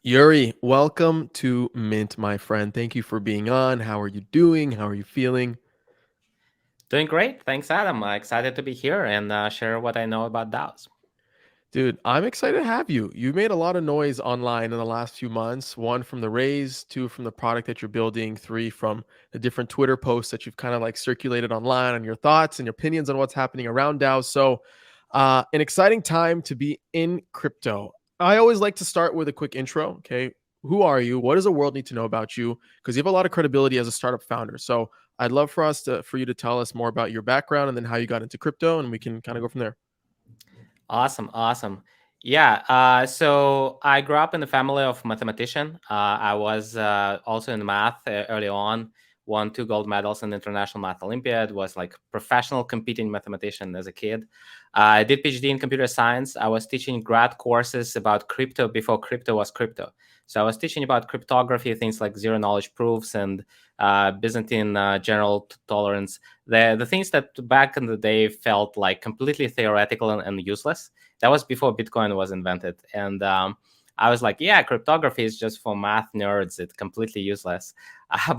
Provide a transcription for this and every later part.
Yury, welcome to Mint, my friend. Thank you for being on. How are you doing? How are you feeling? Doing great. Thanks, Adam. Excited to be here and share what I know about DAOs. Dude, I'm excited to have you. You made a lot of noise online in the last few months. One from the raise, two from the product that you're building, three from the different Twitter posts that you've kind of like circulated online on your thoughts and your opinions on what's happening around DAOs. So, an exciting time to be in crypto. I always like to start with a quick intro. Okay. Who are you? What does the world need to know about you? Because you have a lot of credibility as a startup founder. So, I'd love for you to tell us more about your background and then how you got into crypto, and we can kind of go from there. Awesome. Yeah. So I grew up in a family of mathematician. I was also in math early on. Won 2 gold medals in the International Math Olympiad. Was like professional competing mathematician as a kid. I did Ph.D. in computer science. I was teaching grad courses about crypto before crypto was crypto. So I was teaching about cryptography, things like zero knowledge proofs and Byzantine general tolerance. The things that back in the day felt like completely theoretical and useless. That was before Bitcoin was invented, and I was like, yeah, cryptography is just for math nerds. It's completely useless,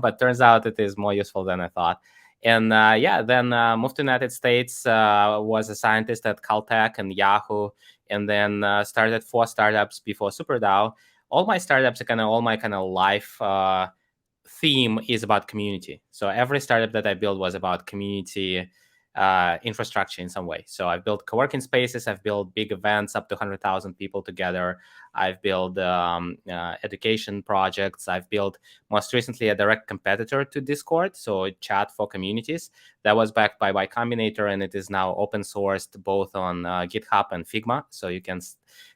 but turns out it is more useful than I thought. And yeah, then moved to the United States. Was a scientist at Caltech and Yahoo, and then started 4 startups before SuperDAO. All my startups are all my kind of life theme is about community. So every startup that I built was about community infrastructure in some way. So I've built co-working spaces, I've built big events up to 100,000 people together. I've built education projects. I've built most recently a direct competitor to Discord, so a chat for communities that was backed by YCombinator, and it is now open sourced both on GitHub and Figma. So you can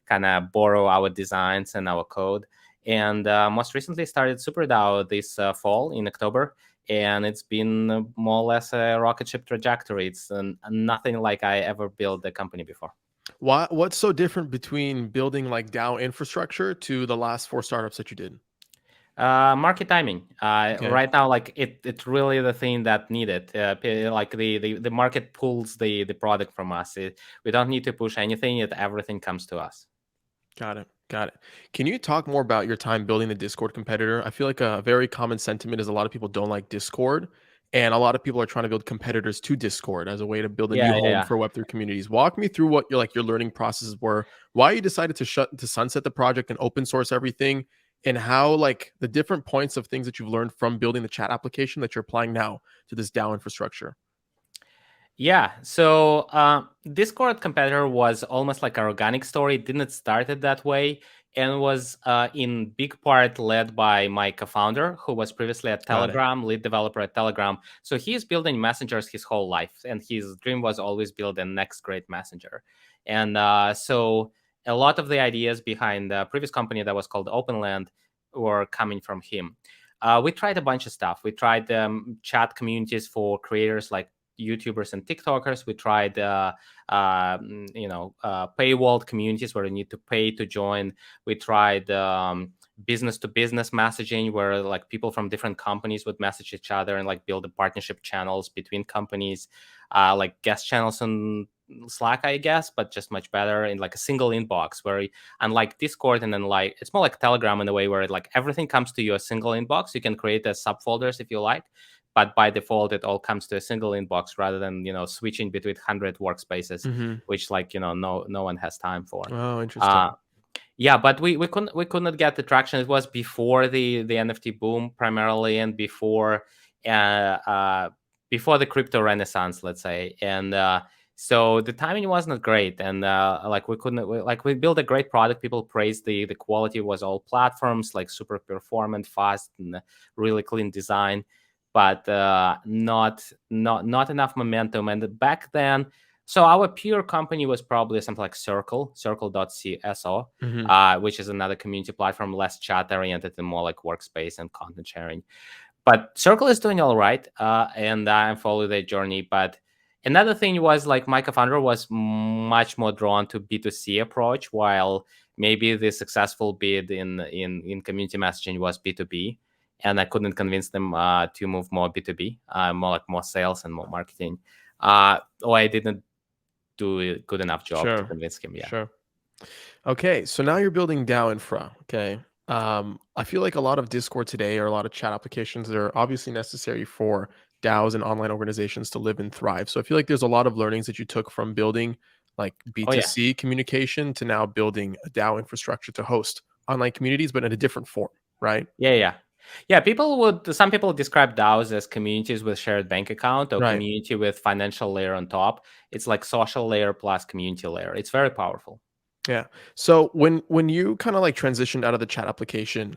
kind of borrow our designs and our code. And most recently started SuperDAO this fall in October, and it's been more or less a rocket ship trajectory. It's nothing like I ever built a company before. What's so different between building like DAO infrastructure to the last four startups that you did? Market timing. Okay. Right now, like it's really the thing that needed. Like the market pulls the product from us. We don't need to push anything. Everything comes to us. Got it. Got it. Can you talk more about your time building the Discord competitor? I feel like a very common sentiment is a lot of people don't like Discord, and a lot of people are trying to build competitors to Discord as a way to build a new home Yeah. for Web3 communities. Walk me through what your learning processes were, why you decided to sunset the project and open source everything, and how like the different points of things that you've learned from building the chat application that you're applying now to this DAO infrastructure. Yeah, so Discord competitor was almost like an organic story. It didn't start it that way, and was in big part led by my co-founder, who was previously at Got it. Telegram, lead developer at Telegram. So he's building messengers his whole life, and his dream was always build the next great messenger. And so a lot of the ideas behind the previous company that was called Openland were coming from him. We tried a bunch of stuff. We tried chat communities for creators like YouTubers and TikTokers. We tried, paywalled communities where you need to pay to join. We tried business to business messaging, where like people from different companies would message each other and like build the partnership channels between companies, like guest channels on Slack, I guess, but just much better in like a single inbox. Where unlike Discord and then like it's more like Telegram in a way where like everything comes to you a single inbox. You can create a subfolders if you like, but by default it all comes to a single inbox rather than switching between 100 workspaces, Mm-hmm. which like no one has time for. Oh, interesting. uh yeah, but we couldn't get the traction. It was before the NFT boom primarily, and uh, uh before the crypto renaissance, let's say. And so the timing was not great, and like we couldn't like we built a great product. People praised the quality. Was all platforms like super performant, fast, and really clean design, but not enough momentum. And back then, so our peer company was probably something like Circle.co, Mm-hmm. which is another community platform, less chat oriented and more like workspace and content sharing. But Circle is doing all right, and I follow their journey. But another thing was like my co-founder was much more drawn to B2C approach, while maybe the successful bid in community messaging was B2B. And I couldn't convince them to move more B2B, more sales and more marketing. Or I didn't do a good enough job to Sure. convince him. Yeah. Sure. Okay, so now you're building DAO infra. Okay. I feel like a lot of Discord today or a lot of chat applications that are obviously necessary for DAOs and online organizations to live and thrive. So I feel like there's a lot of learnings that you took from building like Oh yeah. B2C communication to now building a DAO infrastructure to host online communities, but in a different form, right? Yeah, some people describe DAOs as communities with shared bank account or Right. community with financial layer on top. It's like social layer plus community layer. It's very powerful. Yeah. So when you kind of like transitioned out of the chat application,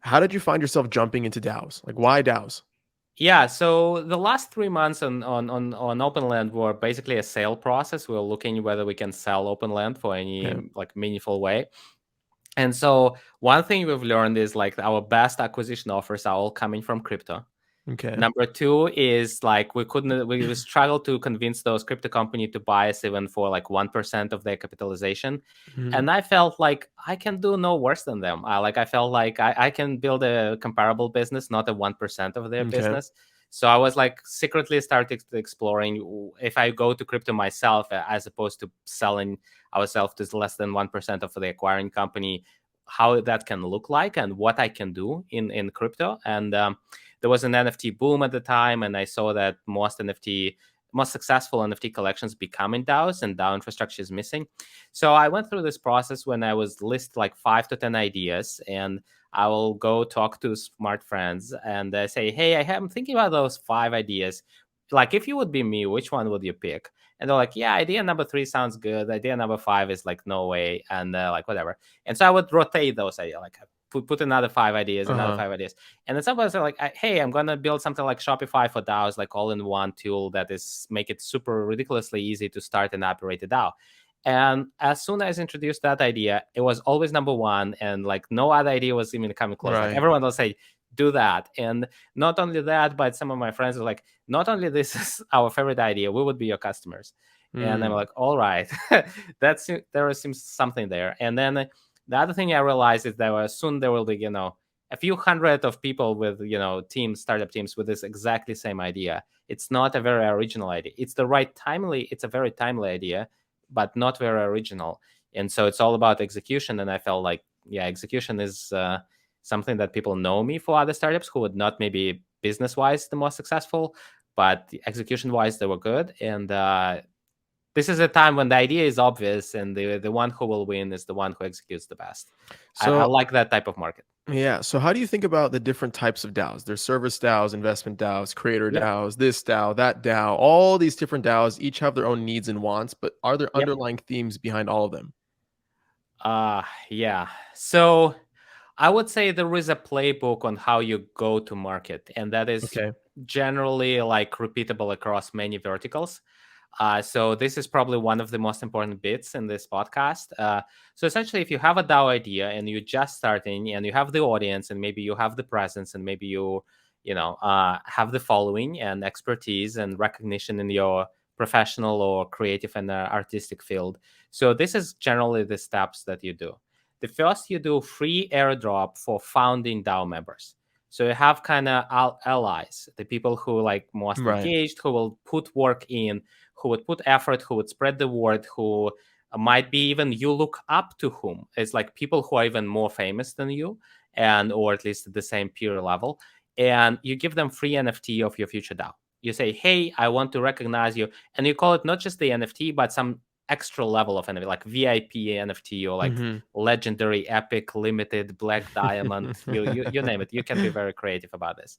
how did you find yourself jumping into DAOs? Like why DAOs? Yeah, so the last 3 months on open land were basically a sale process. We were looking whether we can sell open land for Yeah. any like meaningful way. And so one thing we've learned is like our best acquisition offers are all coming from crypto. Okay. Number two is like we struggled to convince those crypto company to buy us even for like 1% of their capitalization. Mhm. And I felt like I can do no worse than them. I felt like I can build a comparable business, not a 1% of their Okay. business. So I was like secretly started exploring if I go to crypto myself as opposed to selling ourselves to less than 1% of the acquiring company, how that can look like and what I can do in crypto. And there was an NFT boom at the time, and I saw that most successful NFT collections becoming DAOs, and DAO infrastructure is missing. So I went through this process when I was list like 5 to 10 ideas, and I will go talk to smart friends and say, "Hey, I'm thinking about those 5 ideas. Like, if you would be me, which one would you pick?" And they're like, "Yeah, idea number 3 sounds good. Idea number 5 is like no way," and like whatever. And so I would rotate those ideas, like put another 5 ideas, another Uh-huh. 5 ideas. And then some of us are like, "Hey, I'm gonna build something like Shopify for DAOs, like all-in-one tool that is make it super ridiculously easy to start and operate a DAO." And as soon as I introduced that idea, it was always number one, and like no other idea was even coming close. Like Right. everyone will say, "Do that," and not only that, but some of my friends are like, "Not only this is our favorite idea, we would be your customers." And I'm Mm. like, "All right, there seems something there." And then the other thing I realized is that soon there will be, a few hundred of people with, startup teams with this exactly same idea. It's not a very original idea. It's a very timely idea, but not very original. And so it's all about execution. And I felt like, yeah, execution is something that people know me for other startups who would not maybe business wise the most successful, but execution wise they were good. And this is a time when the idea is obvious, and the one who will win is the one who executes the best. I So like that type of market. yeah. So how do you think about the different types of DAOs? There's service DAOs, investment DAOs, creator Yep. DAOs, this DAO, that DAO. All these different DAOs each have their own needs and wants, but are there Yep. underlying themes behind all of them? Yeah. So I would say there is a playbook on how you go to market, and that is Okay. generally like repeatable across many verticals. So this is probably one of the most important bits in this podcast. So essentially, if you have a DAO idea and you're just starting, and you have the audience, and maybe you have the presence, and maybe have the following and expertise and recognition in your professional or creative and artistic field. So this is generally the steps that you do. The first, you do free airdrop for founding DAO members. So you have kind of allies, the people who like most Right. engaged, who will put work in, who would put effort, who would spread the word, who might be even you look up to whom. It's like people who are even more famous than you, and or at least at the same peer level. And you give them free NFT of your future DAO. You say, "Hey, I want to recognize you," and you call it not just the NFT, but some extra level of NFT, like VIP NFT or like Mhm. legendary, epic, limited, black diamond. You name it. You can be very creative about this.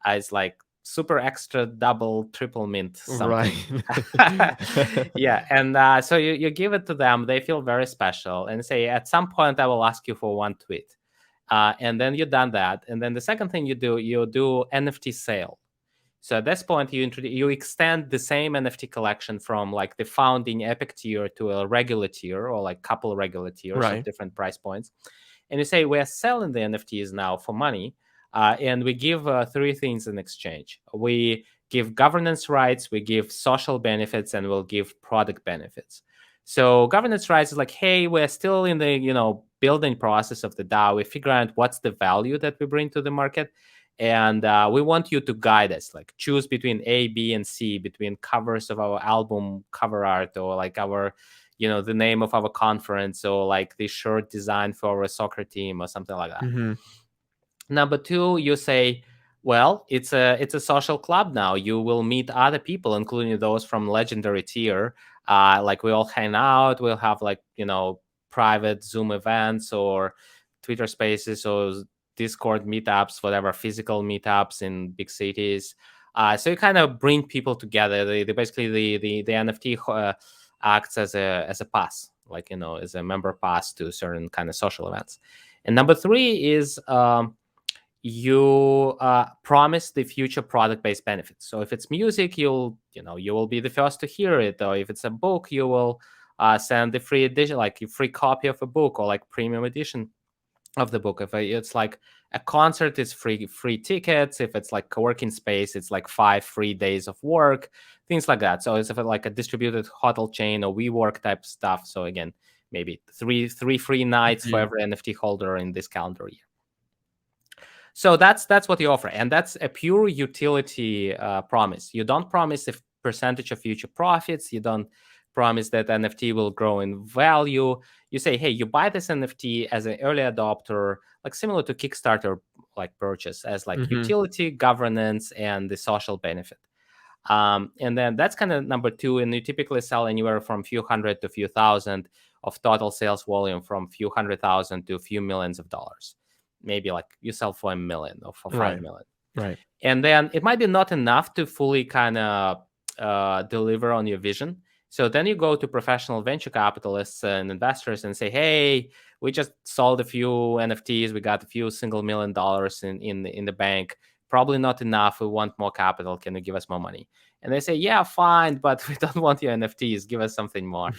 It's like super extra double triple mint Right. something. Yeah, and so you give it to them, they feel very special, and say, "At some point I will ask you for one tweet," and then you've done that. And then the second thing you do NFT sale. So at this point, you extend the same NFT collection from like the founding epic tier to a regular tier, or like couple regular tiers of Right. different price points. And you say, "We're selling the NFTs now for money, and we give 3 things in exchange. We give governance rights, we give social benefits, and we'll give product benefits." So governance rights is like, "Hey, we're still in the building process of the DAO. We figure out what's the value that we bring to the market, and we want you to guide us, like choose between A, B, and C, between covers of our album cover art, or like our the name of our conference, or like the shirt design for a soccer team or something like that. Mm-hmm. Number two, you say, well, it's a social club now. You will meet other people, including those from legendary tier. Like we all hang out. We'll have like private Zoom events or Twitter Spaces or Discord meetups, whatever, physical meetups in big cities. So you kind of bring people together. They basically the NFT acts as a pass, like as a member pass to certain kind of social events. And number three is you promise the future product-based benefits. So if it's music, you will be the first to hear it. Or if it's a book, you will send the free edition, like a free copy of a book, or like premium edition of the book. If it's like a concert, it's free tickets. If it's like co-working space, it's like 5 free days of work, things like that. So it's like a distributed hotel chain or WeWork type stuff. So again, maybe three free nights for every NFT holder in this calendar year. So that's what you offer, and that's a pure utility promise. You don't promise a percentage of future profits. You don't promise that NFT will grow in value. You say, hey, you buy this NFT as an early adopter, like similar to Kickstarter like purchase, as like utility, governance, and the social benefit. And then that's kind of number two. And you typically sell anywhere from few hundred to few thousand of total sales volume, from few 100,000 to a few millions of dollars. Maybe like you sell for $1 million or for $5 million. Right. And then it might be not enough to fully kind of deliver on your vision. So then you go to professional venture capitalists and investors and say, hey, we just sold a few NFTs. We got a few $1 million in the bank. Probably not enough. We want more capital. Can you give us more money? And they say, yeah, fine, but we don't want your NFTs. Give us something more.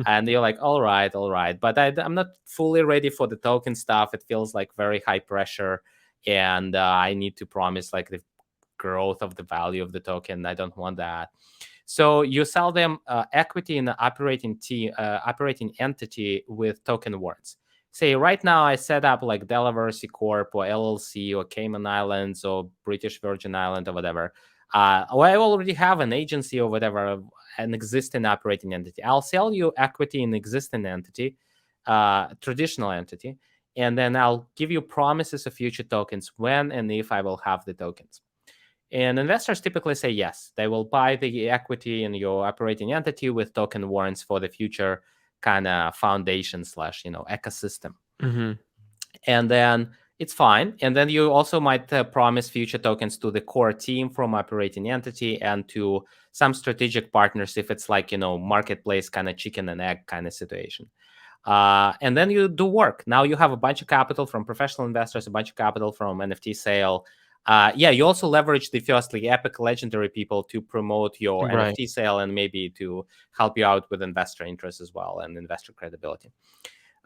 And you're like, all right. But I'm not fully ready for the token stuff. It feels like very high pressure. And I need to promise like the growth of the value of the token. I don't want that. So you sell them equity in the operating entity with token warrants. Say right now I set up like Delaware C Corp or LLC or Cayman Islands or British Virgin Island or whatever. Or I already have an agency or whatever, an existing operating entity. I'll sell you equity in existing entity, traditional entity, and then I'll give you promises of future tokens when and if I will have the tokens. And investors typically say yes. They will buy the equity in your operating entity with token warrants for the future kind of foundation / ecosystem. And then it's fine. And then you also might promise future tokens to the core team from operating entity and to some strategic partners if it's like, marketplace kind of chicken and egg kind of situation. And then you do work. Now you have a bunch of capital from professional investors, a bunch of capital from NFT sale. You also leverage the firstly epic legendary people to promote your NFT sale and maybe to help you out with investor interest as well and investor credibility.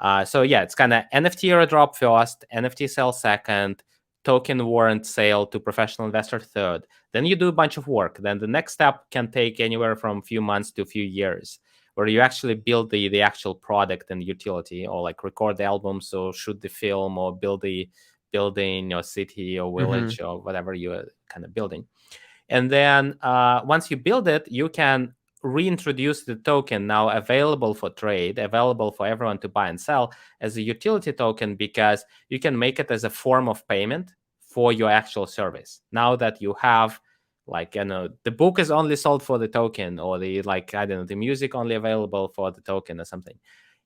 It's kind of NFT airdrop first, NFT sale second, token warrant sale to professional investor third. Then you do a bunch of work. Then the next step can take anywhere from a few months to a few years, where you actually build the actual product and utility, or like record the albums or shoot the film or build the building or city or village or whatever you're kind of building. And then once you build it, you can reintroduce the token now available for trade, available for everyone to buy and sell as a utility token, because you can make it as a form of payment for your actual service. Now that you have the book is only sold for the token, or the music only available for the token or something.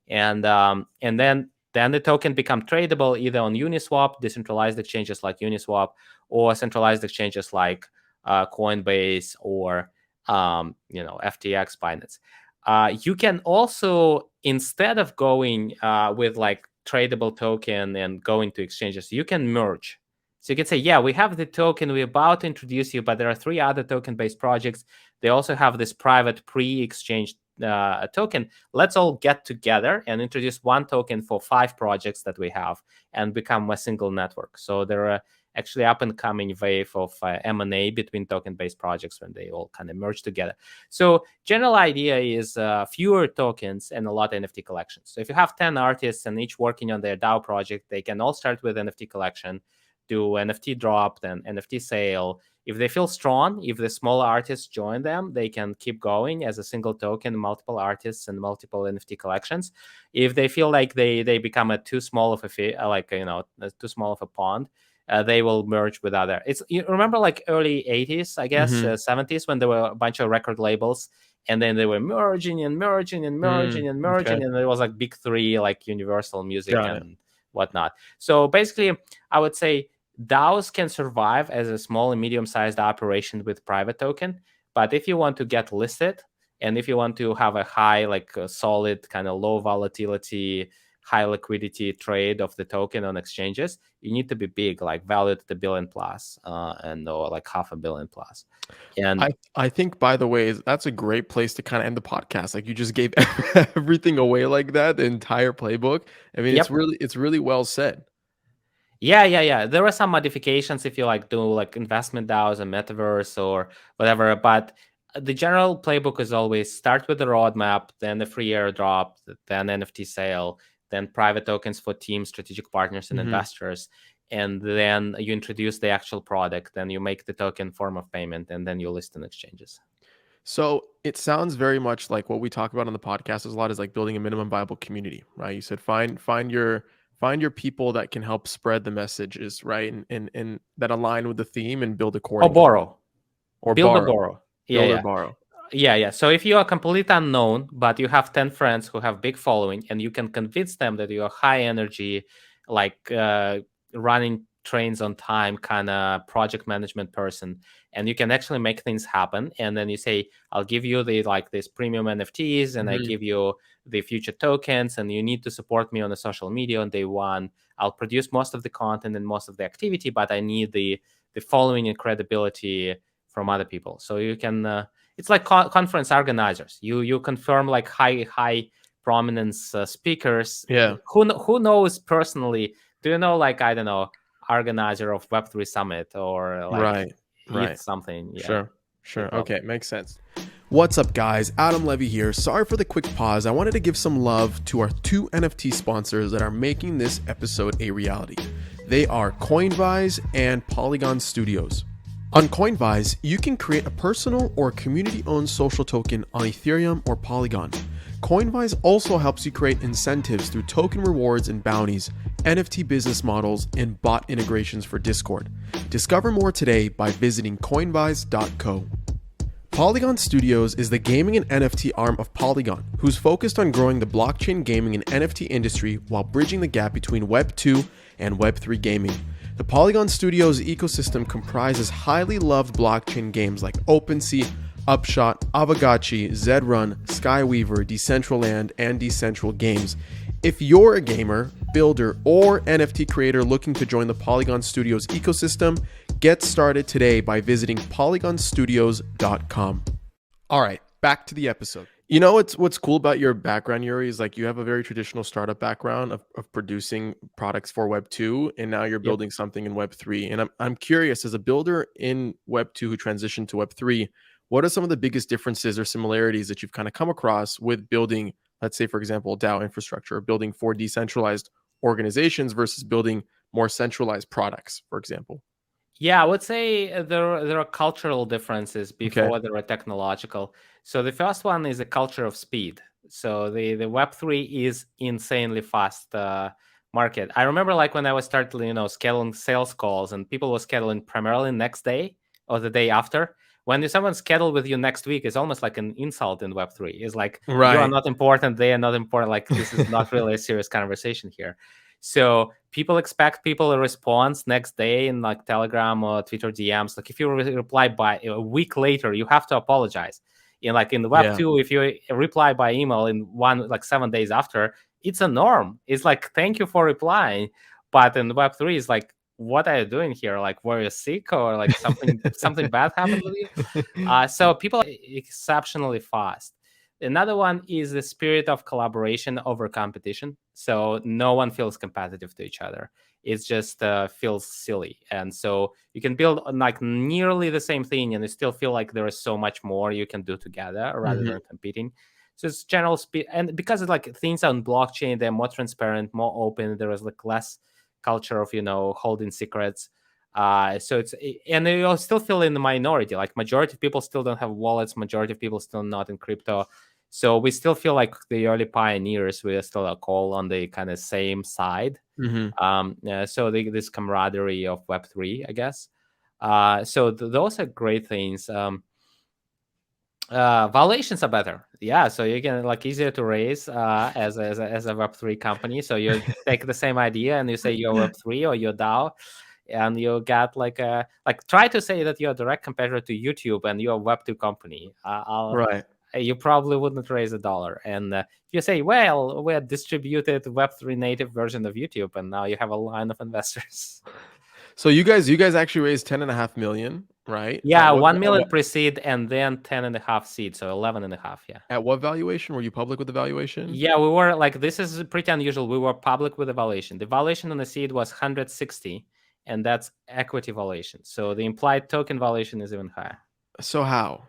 And then the token become tradable either on Uniswap, decentralized exchanges like Uniswap, or centralized exchanges like Coinbase or FTX, Binance. You can also, instead of going with like tradable token and going to exchanges, you can merge. So you can say, yeah, we have the token, we're about to introduce you, but there are 3 other token-based projects. They also have this private pre-exchange token. Let's all get together and introduce one token for 5 projects that we have and become a single network. So there are actually up and coming wave of M&A between token-based projects when they all kind of merge together. So general idea is fewer tokens and a lot of NFT collections. So if you have 10 artists and each working on their DAO project, they can all start with NFT collection. do NFT drop, then NFT sale. If they feel strong, if the small artists join them, they can keep going as a single token, multiple artists and multiple NFT collections. If they feel like they become a too small of a too small of a pond, they will merge with other. You remember like early 80s, I guess, 70s, when there were a bunch of record labels, and then they were merging and merging and merging and merging, Okay. and there was like big three, like Universal Music Got it. and whatnot. So basically, I would say DAOs can survive as a small and medium-sized operation with private token, but if you want to get listed, and if you want to have a high, like a solid kind of low volatility, high liquidity trade of the token on exchanges, you need to be big, like valued at $1 billion plus, or like $500 million plus. And I think, by the way, that's a great place to kind of end the podcast. Like, you just gave everything away like that, the entire playbook. I mean, yep. it's really well said. Yeah. There are some modifications if you like do like investment DAOs and metaverse or whatever, but the general playbook is always start with the roadmap, then the free airdrop, then NFT sale, then private tokens for teams, strategic partners, and investors. And then you introduce the actual product, then you make the token form of payment, and then you list in exchanges. So it sounds very much like what we talk about on the podcast is a lot is like building a minimum viable community, right? You said find your people that can help spread the messages, right? And that align with the theme and build Or accordingly. borrow. Or Build or borrow. borrow. Build Yeah. or borrow. Yeah. So if you are complete unknown, but you have 10 friends who have big following, and you can convince them that you're high energy, like running trains on time kind of project management person, and you can actually make things happen. And then you say, I'll give you the like this premium NFTs, and I give you the future tokens, and you need to support me on the social media on day one. I'll produce most of the content and most of the activity, but I need the following and credibility from other people. So you can it's like conference organizers. You confirm like high prominence speakers. Yeah. Who knows personally? Do you know, like, I don't know, organizer of Web3 Summit or like Right. something? Yeah. Sure. Okay, makes sense. What's up, guys? Adam Levy here. Sorry for the quick pause. I wanted to give some love to our 2 NFT sponsors that are making this episode a reality. They are Coinvise and Polygon Studios. On Coinvise, you can create a personal or community-owned social token on Ethereum or Polygon. Coinvise also helps you create incentives through token rewards and bounties, NFT business models, and bot integrations for Discord. Discover more today by visiting coinvise.co. Polygon Studios is the gaming and NFT arm of Polygon, who's focused on growing the blockchain gaming and NFT industry while bridging the gap between Web 2 and Web 3 gaming. The Polygon Studios ecosystem comprises highly loved blockchain games like OpenSea, Upshot, Avagachi, Zedrun, Skyweaver, Decentraland, and Decentral Games. If you're a gamer, builder, or NFT creator looking to join the Polygon Studios ecosystem, get started today by visiting polygonstudios.com. All right, back to the episode. You know what's cool about your background, Yury, is like you have a very traditional startup background of producing products for Web 2, and now you're building something in Web 3. And I'm curious, as a builder in Web 2 who transitioned to Web 3, what are some of the biggest differences or similarities that you've kind of come across with building, let's say, for example, DAO infrastructure, or building for decentralized organizations versus building more centralized products, for example? Yeah, I would say there are cultural differences before there are technological. So the first one is a culture of speed. So the Web3 is insanely fast market. I remember like when I was starting, scheduling sales calls, and people were scheduling primarily next day or the day after. When someone scheduled with you next week, it's almost like an insult in Web3. It's like, you are not important, they are not important. Like, this is not really a serious conversation here. So people expect people response next day in like Telegram or Twitter DMs. Like if you reply by a week later, you have to apologize. In the Web 2, if you reply by email in 7 days after, it's a norm. It's like, thank you for replying. But in Web 3, it's like, what are you doing here? Like, were you sick or like something bad happened with you? So people are exceptionally fast. Another one is the spirit of collaboration over competition. So no one feels competitive to each other. It just feels silly. And so you can build like nearly the same thing, and you still feel like there is so much more you can do together rather than competing. So it's general speed. And because it's like things on blockchain, they're more transparent, more open. There is like less culture of holding secrets. So and you still feel in the minority. Like majority of people still don't have wallets. Majority of people still not in crypto. So we still feel like the early pioneers. We are still a call on the kind of same side. So this camaraderie of Web3, I guess. So those are great things. Valuations are better, yeah. So you can like easier to raise as a Web3 company. So you take the same idea and you say you're Web3 or you're DAO, and you get like try to say that you're a direct competitor to YouTube and you're a Web2 company. Right. You probably wouldn't raise $1. And if you say, well, we're a distributed Web3 native version of YouTube, and now you have a line of investors. So you guys actually raised 10.5 million, right? Yeah, 1 million pre-seed and then 10.5 seed, so 11.5. Yeah. At what valuation? Were you public with the valuation? Yeah, we were like, this is pretty unusual. We were public with the valuation. The valuation on the seed was 160, and that's equity valuation. So the implied token valuation is even higher. So how?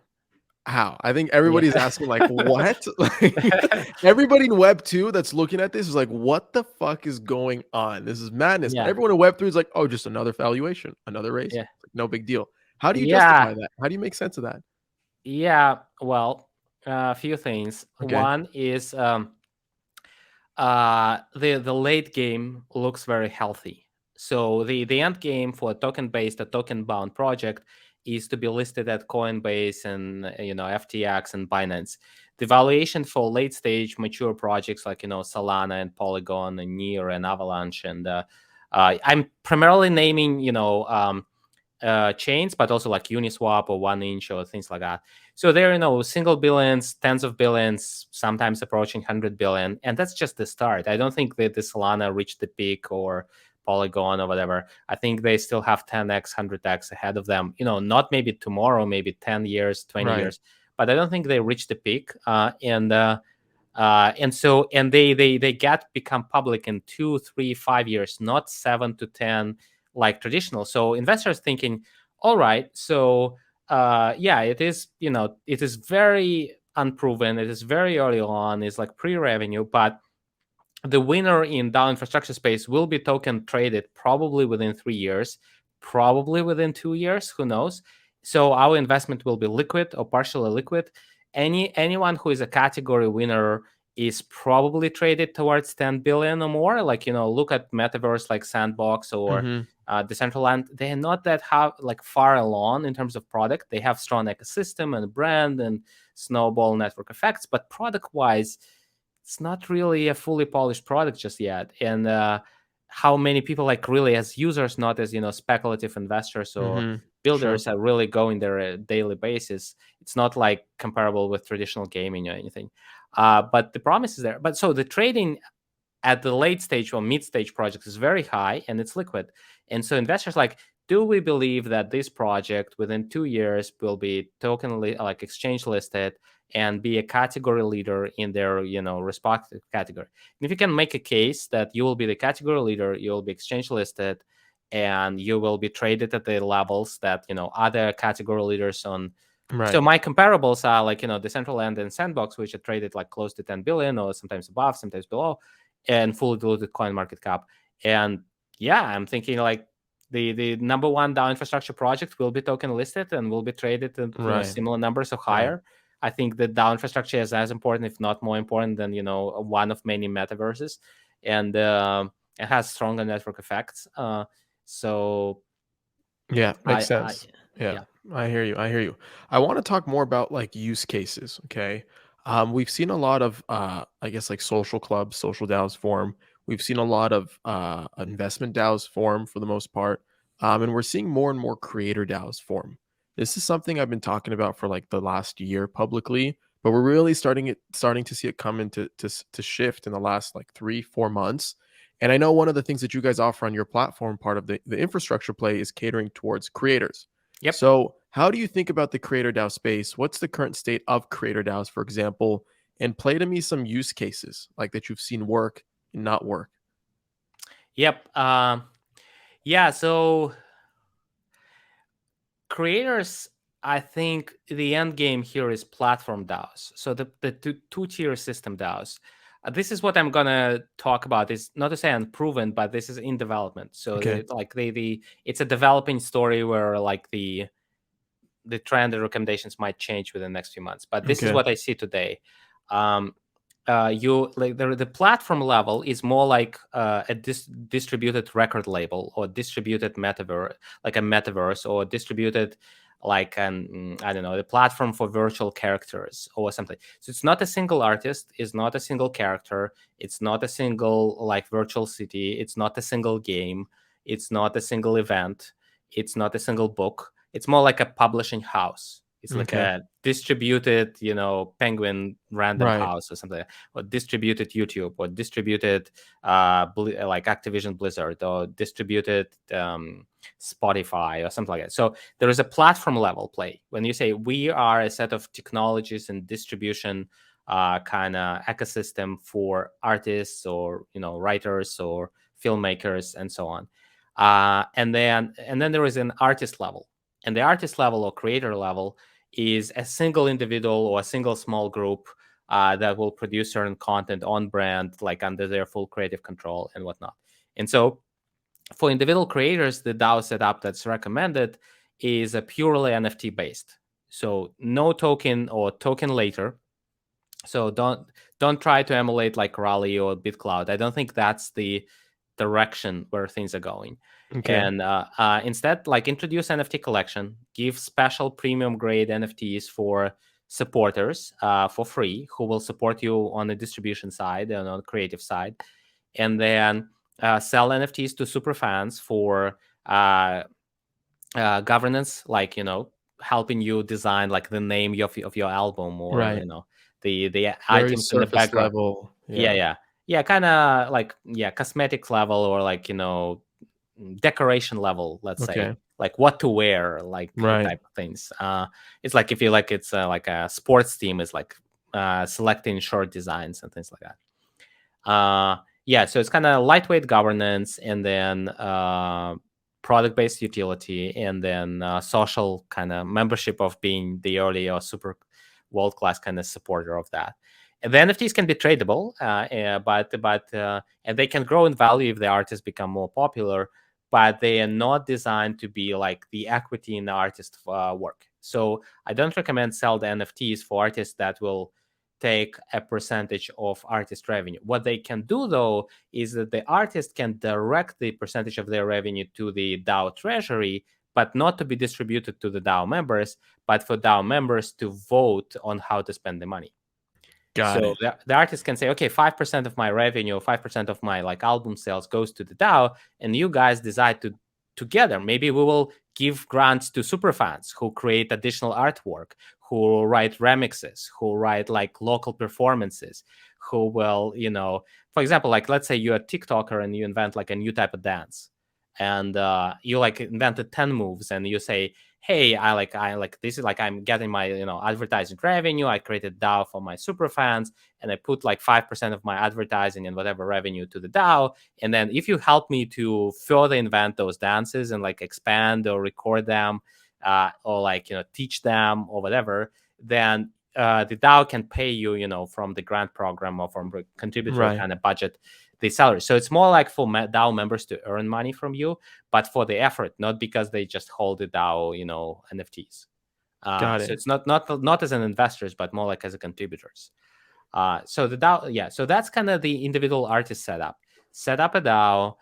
I think everybody's asking like, what? Yeah. Everybody in Web 2 that's looking at this is like, what the fuck is going on? This is madness. But Yeah. everyone in Web 3 is like, oh, just another valuation, another raise. Yeah. Like, no big deal. How do you Yeah. justify that? How do you make sense of that? Yeah. Well, a few things. Okay. One is the late game looks very healthy. So the end game for a token-based, a token-bound project is to be listed at Coinbase and FTX and Binance. The valuation for late-stage mature projects like Solana and Polygon and Near and Avalanche and I'm primarily naming chains, but also like Uniswap or 1inch or things like that. So they're single billions, tens of billions, sometimes approaching 100 billion, and that's just the start. I don't think that the Solana reached the peak or Polygon or whatever. I think they still have 10x, 100x ahead of them. Not maybe tomorrow, maybe 10 years, 20 Right. years, but I don't think they reached the peak. And they become public in 2, 3, 5 years, not 7 to 10 like traditional. So investors thinking, all right, so yeah, it is very unproven. It is very early on. It's like pre-revenue, but the winner in DAO infrastructure space will be token traded probably within 3 years, probably within 2 years, who knows. So our investment will be liquid or partially liquid. Anyone who is a category winner is probably traded towards 10 billion or more. Like look at metaverse like Sandbox or Decentraland. They're not that far along in terms of product. They have strong ecosystem and brand and snowball network effects, but product wise, it's not really a fully polished product just yet. And how many people like really as users, not as speculative investors or builders, Sure. are really going there a daily basis. It's not like comparable with traditional gaming or anything. But the promise is there. But so the trading at the late stage or mid stage projects is very high and it's liquid. And so investors like, do we believe that this project within 2 years will be like exchange listed and be a category leader in their respective category? And if you can make a case that you will be the category leader, you will be exchange listed, and you will be traded at the levels that other category leaders on. Right. So my comparables are like Decentraland and Sandbox, which are traded like close to 10 billion or sometimes above, sometimes below, and fully diluted coin market cap. And yeah, I'm thinking like the number one DAO infrastructure project will be token listed and will be traded at similar numbers or higher. I think the DAO infrastructure is as important, if not more important, than one of many metaverses, and it has stronger network effects. So yeah, makes sense. Yeah. I hear you. I want to talk more about like use cases. Okay. We've seen a lot of I guess like social clubs, social DAOs form. We've seen a lot of investment DAOs form for the most part. And we're seeing more and more creator DAOs form. This is something I've been talking about for like the last year publicly, but we're really starting to see it come into to shift in the last like 3-4 months. And I know one of the things that you guys offer on your platform, part of the infrastructure play, is catering towards creators. Yep. So, how do you think about the creator DAO space? What's the current state of creator DAOs, for example? And play to me some use cases like that you've seen work and not work. Yep. Yeah. So creators, I think the end game here is platform DAOs. So the two-tier system DAOs. This is what I'm gonna talk about. Is not to say unproven, but this is in development. So Okay. it's a developing story where like the trend and recommendations might change within the next few months. But this is Okay. what I see today. You like the platform level is more like a distributed record label or distributed metaverse, like a metaverse, or distributed like an I don't know, the platform for virtual characters or something. So it's not a single artist, it's not a single character, it's not a single like virtual city, it's not a single game, it's not a single event, it's not a single book. It's more like a publishing house. It's like Okay. a distributed, Penguin Random Right. House or something, or distributed YouTube, or distributed like Activision Blizzard, or distributed Spotify or something like that. So there is a platform level play. When you say we are a set of technologies and distribution kind of ecosystem for artists or writers or filmmakers and so on, and then there is an artist level, and the artist level or creator level is a single individual or a single small group that will produce certain content on brand, like under their full creative control and whatnot. And so for individual creators, the DAO setup that's recommended is a purely NFT based. So no token or token later. So don't try to emulate like Rally or BitCloud. I don't think that's the direction where things are going. Okay. And instead, like introduce NFT collection, give special premium grade NFTs for supporters for free, who will support you on the distribution side and on the creative side, and then sell NFTs to super fans for governance, like helping you design like the name of your album, or Right. the Very items in the surface background. level. Yeah, Yeah. yeah, kind of like cosmetics level, or like decoration level, let's say, Okay. like what to wear, like Right. type of things. It's like if you like, it's like a sports team is like selecting short designs and things like that. Yeah, so it's kind of lightweight governance, and then product-based utility, and then social kind of membership of being the early or super world-class kind of supporter of that. And the NFTs can be tradable, but and they can grow in value if the artists become more popular, but they are not designed to be like the equity in the artist work. So I don't recommend sell the NFTs for artists that will take a percentage of artist revenue. What they can do, though, is that the artist can direct the percentage of their revenue to the DAO treasury, but not to be distributed to the DAO members, but for DAO members to vote on how to spend the money. Got So it. the artist can say, okay, 5% of my revenue, 5% of my like album sales goes to the DAO, and you guys decide to together. Maybe we will give grants to super fans who create additional artwork, who write remixes, who write like local performances, who will, for example, like let's say you're a TikToker and you invent like a new type of dance, and you like invented 10 moves, and you say, hey, I like this is like I'm getting my advertising revenue. I created DAO for my super fans, and I put like 5% of my advertising and whatever revenue to the DAO. And then if you help me to further invent those dances and like expand or record them, or like teach them or whatever, then the DAO can pay you, from the grant program or from the contributor Right. kind of budget, the salary. So it's more like for DAO members to earn money from you, but for the effort, not because they just hold the DAO, NFTs. Got So it. it's not as an investors, but more like as a contributors. So the DAO, yeah. So that's kind of the individual artist setup. Set up a DAO,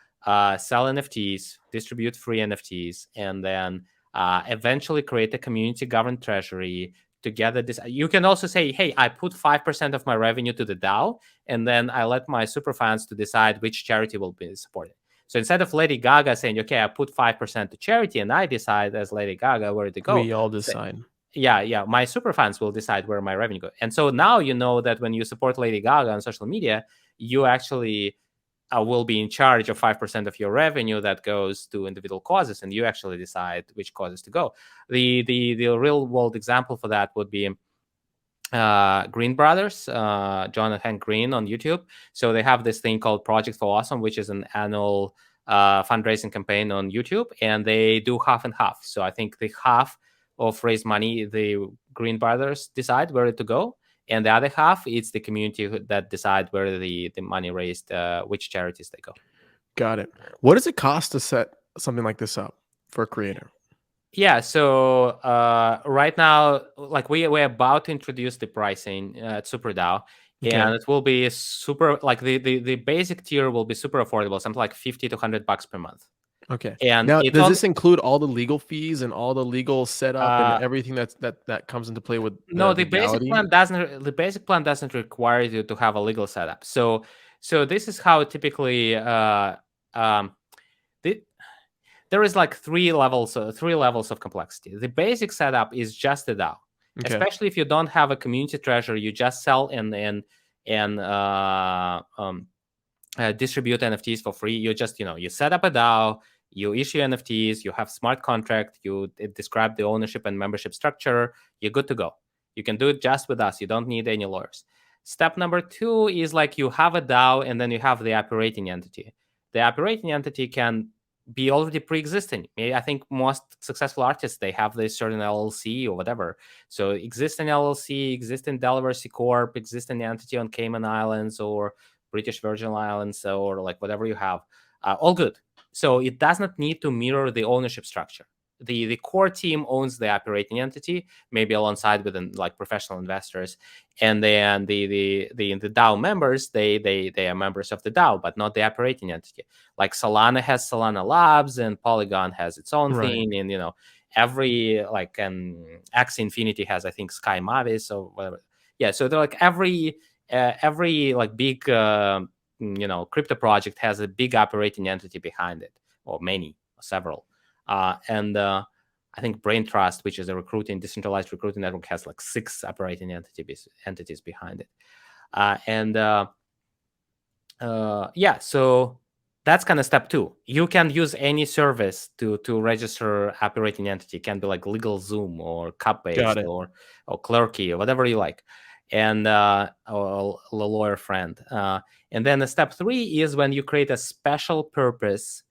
sell NFTs, distribute free NFTs, and then eventually create a community governed treasury. Together, this you can also say, hey, I put 5% of my revenue to the DAO, and then I let my super fans to decide which charity will be supported. So instead of Lady Gaga saying, okay, I put 5% to charity, and I decide as Lady Gaga where to go, We all say, decide. yeah, my super fans will decide where my revenue goes. And so now you know that when you support Lady Gaga on social media, you actually will be in charge of 5% of your revenue that goes to individual causes, and you actually decide which causes to go. The real world example for that would be Green Brothers, Jonathan Green on YouTube. So they have this thing called Project for Awesome, which is an annual fundraising campaign on YouTube, and they do half and half. So I think the half of raised money, the Green Brothers decide where to go, and the other half, it's the community that decide where the money raised, which charities they go. Got it. What does it cost to set something like this up for a creator? Yeah, so right now, like we're about to introduce the pricing at SuperDAO, Okay. and it will be super, like the basic tier will be super affordable, something like $50 to $100 per month. Okay. And Now, it's does on. this include all the legal fees and all the legal setup and everything that comes into play with No, the the basic legality? plan doesn't. The basic plan doesn't require you to have a legal setup. So this is how typically um, the, there is like three levels of complexity. The basic setup is just a DAO. Okay. Especially if you don't have a community treasury, you just sell and distribute NFTs for free. You just, you set up a DAO, you issue NFTs, you have smart contract, you describe the ownership and membership structure, you're good to go. You can do it just with us. You don't need any lawyers. Step number 2 is like you have a DAO and then you have the operating entity. The operating entity can be already pre-existing. I think most successful artists, they have this certain LLC or whatever. So existing LLC, existing Delaware C Corp, existing entity on Cayman Islands or British Virgin Islands or like whatever you have, all good. So it does not need to mirror the ownership structure. The core team owns the operating entity, maybe alongside with like professional investors, and then the DAO members, they are members of the DAO, but not the operating entity. Like Solana has Solana Labs, and Polygon has its own thing, and every like Axie Infinity has, I think, Sky Mavis or whatever. Yeah, so they're like every like big crypto project has a big operating entity behind it, or many, several. And I think Brain Trust, which is a decentralized recruiting network, has like 6 operating entities behind it. Yeah, so that's kind of step 2. You can use any service to register operating entity. It can be like LegalZoom or Cupbase or Clerky or whatever you like, and or a lawyer friend. And then the step 3 is when you create a special purpose,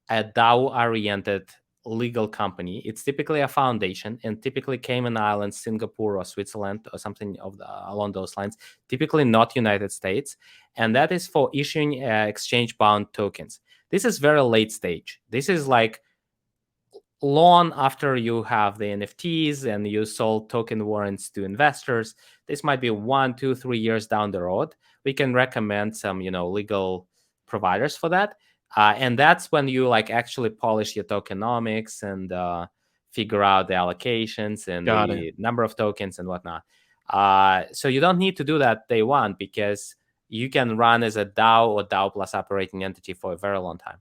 a DAO-oriented legal company. It's typically a foundation, and typically Cayman Islands, Singapore, or Switzerland, or something along those lines. Typically not United States, and that is for issuing exchange-bound tokens. This is very late stage. This is like long after you have the NFTs and you sold token warrants to investors. This might be 1, 2, 3 years down the road. We can recommend some, legal providers for that. And that's when you like actually polish your tokenomics and figure out the allocations and the number of tokens and whatnot. So you don't need to do that day one, because you can run as a DAO or DAO plus operating entity for a very long time.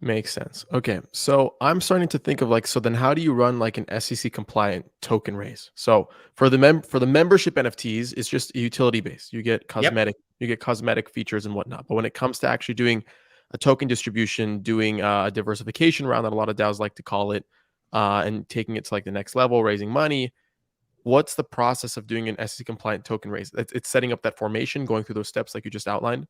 Makes sense. Okay. So I'm starting to think of like, so then how do you run like an SEC compliant token raise? So for the membership NFTs, it's just utility based. You get cosmetic features and whatnot. But when it comes to actually doing a token distribution, doing a diversification round that a lot of DAOs like to call it, and taking it to like the next level, raising money, what's the process of doing an SEC compliant token raise? It's setting up that formation, going through those steps like you just outlined.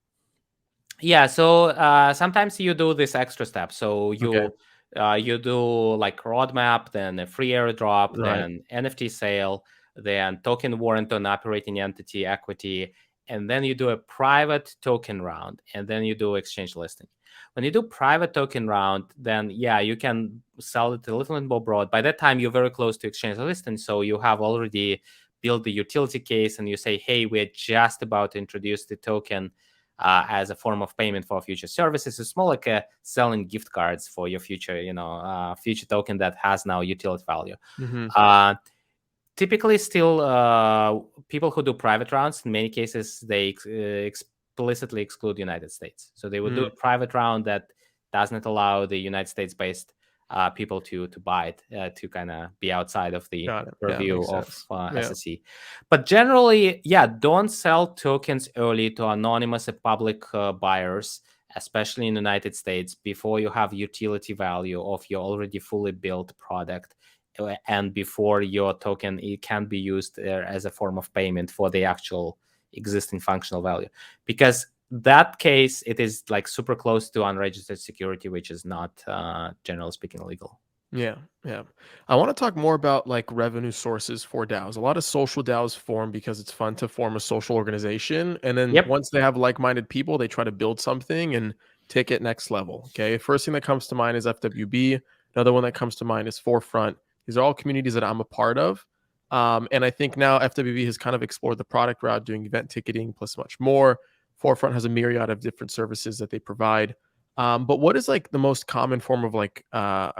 Yeah, so sometimes you do this extra step. So you do like roadmap, then a free airdrop, then NFT sale, then token warrant on operating entity equity, and then you do a private token round, and then you do exchange listing. When you do private token round, then you can sell it a little bit more broad. By that time, you're very close to exchange listing, so you have already built the utility case, and you say, hey, we're just about to introduce the token as a form of payment for future services. It's more like selling gift cards for your future, future token that has now utility value. Typically, still, people who do private rounds, in many cases, they explicitly exclude the United States. So they would do a private round that doesn't allow the United States-based people to buy it, to kind of be outside of the purview of SEC. But generally, don't sell tokens early to anonymous public buyers, especially in the United States, before you have utility value of your already fully built product, and before your token it can be used as a form of payment for the actual existing functional value. Because that case, it is like super close to unregistered security, which is not, generally speaking, illegal. Yeah, yeah. I want to talk more about like revenue sources for DAOs. A lot of social DAOs form because it's fun to form a social organization. And then Yep. once they have like-minded people, they try to build something and take it next level. Okay. First thing that comes to mind is FWB. Another one that comes to mind is Forefront. These are all communities that I'm a part of. And I think now FWB has kind of explored the product route, doing event ticketing plus much more. Forefront has a myriad of different services that they provide. But what is like the most common form of like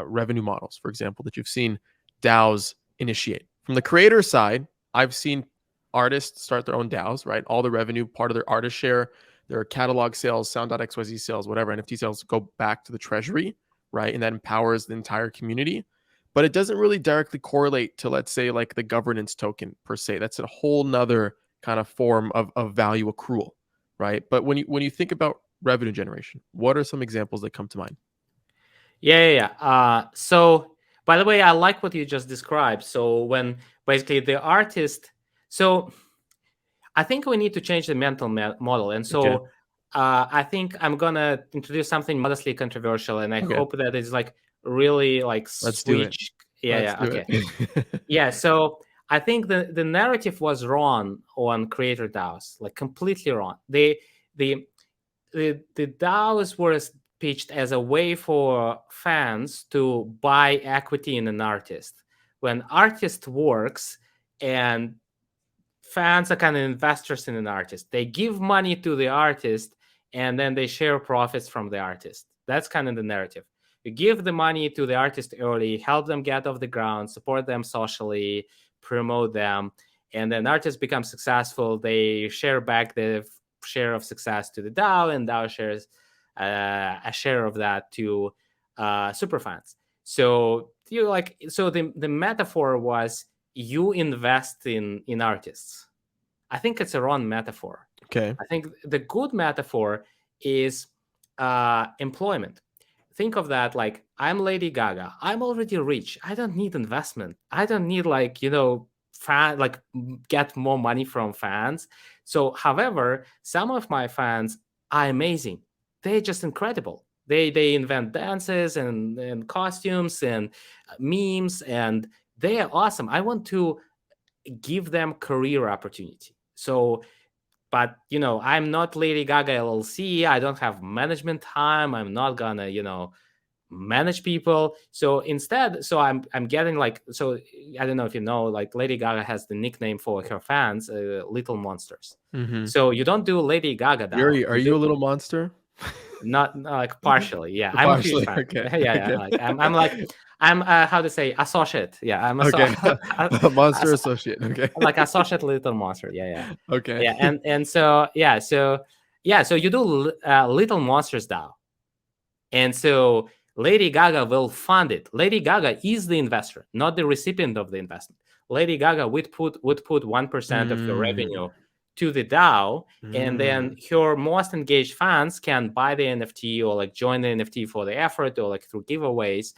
revenue models, for example, that you've seen DAOs initiate? From the creator side, I've seen artists start their own DAOs, right? All the revenue, part of their artist share, their catalog sales, sound.xyz sales, whatever, NFT sales go back to the treasury, right? And that empowers the entire community. But it doesn't really directly correlate to, let's say, like the governance token per se. That's a whole nother kind of form of value accrual, right? But when you think about revenue generation, what are some examples that come to mind? So, by the way, I like what you just described. So, when basically the artist, so I think we need to change the mental model. And Okay. so, I think I'm gonna introduce something modestly controversial, and I Okay. hope that it's like really like Let's do it. switch. Let's do Okay. it. Yeah. So I think the narrative was wrong on creator DAOs, like completely wrong. The the DAOs were pitched as a way for fans to buy equity in an artist. When artist works and fans are kind of investors in an artist, they give money to the artist and then they share profits from the artist. That's kind of the narrative. You give the money to the artist early, help them get off the ground, support them socially, promote them, and then artists become successful. They share back the share of success to the DAO, and DAO shares a share of that to super fans. So the metaphor was you invest in artists. I think it's a wrong metaphor. Okay. I think the good metaphor is employment. Think of that like I'm Lady Gaga. I'm already rich. I don't need investment. I don't need get more money from fans. So, however, some of my fans are amazing. They're just incredible. They invent dances and costumes and memes, and they are awesome. I want to give them career opportunity. So, but I'm not Lady Gaga LLC. I don't have management time. I'm not gonna manage people. So instead, I'm getting like, so I don't know if you know, like Lady Gaga has the nickname for her fans, little monsters. Mm-hmm. So you don't do Lady Gaga DAO. Yuri, are You you do a little monster? not like partially. Yeah, I'm a huge Partially. fan. Okay. Yeah. Okay. Like I'm like I'm how to say associate. Yeah, I'm Okay. Monster as- associate. Okay. like associate little monster. Okay. Yeah. And so so you do Little Monsters DAO, and so Lady Gaga will fund it. Lady Gaga is the investor, not the recipient of the investment. Lady Gaga would put 1% of her Mm, revenue to the DAO, and then mm, her most engaged fans can buy the NFT or like join the NFT for the effort or like through giveaways,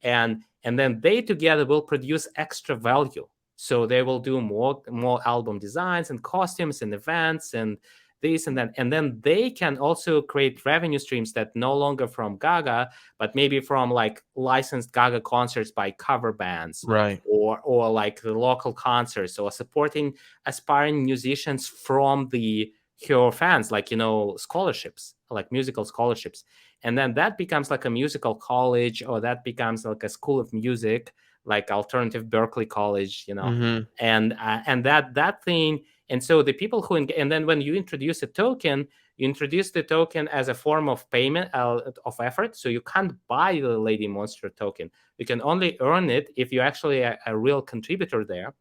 and then they together will produce extra value. So they will do more album designs and costumes and events and this and that, and then they can also create revenue streams that no longer from Gaga, but maybe from like licensed Gaga concerts by cover bands, right. or like the local concerts, or supporting aspiring musicians from the her fans, like scholarships, like musical scholarships, and then that becomes like a musical college, or that becomes like a school of music, like alternative Berkeley College, Mm-hmm. and that thing. And so the people and then when you introduce a token, you introduce the token as a form of payment of effort. So you can't buy the Lady Monster token. You can only earn it if you're actually a real contributor there.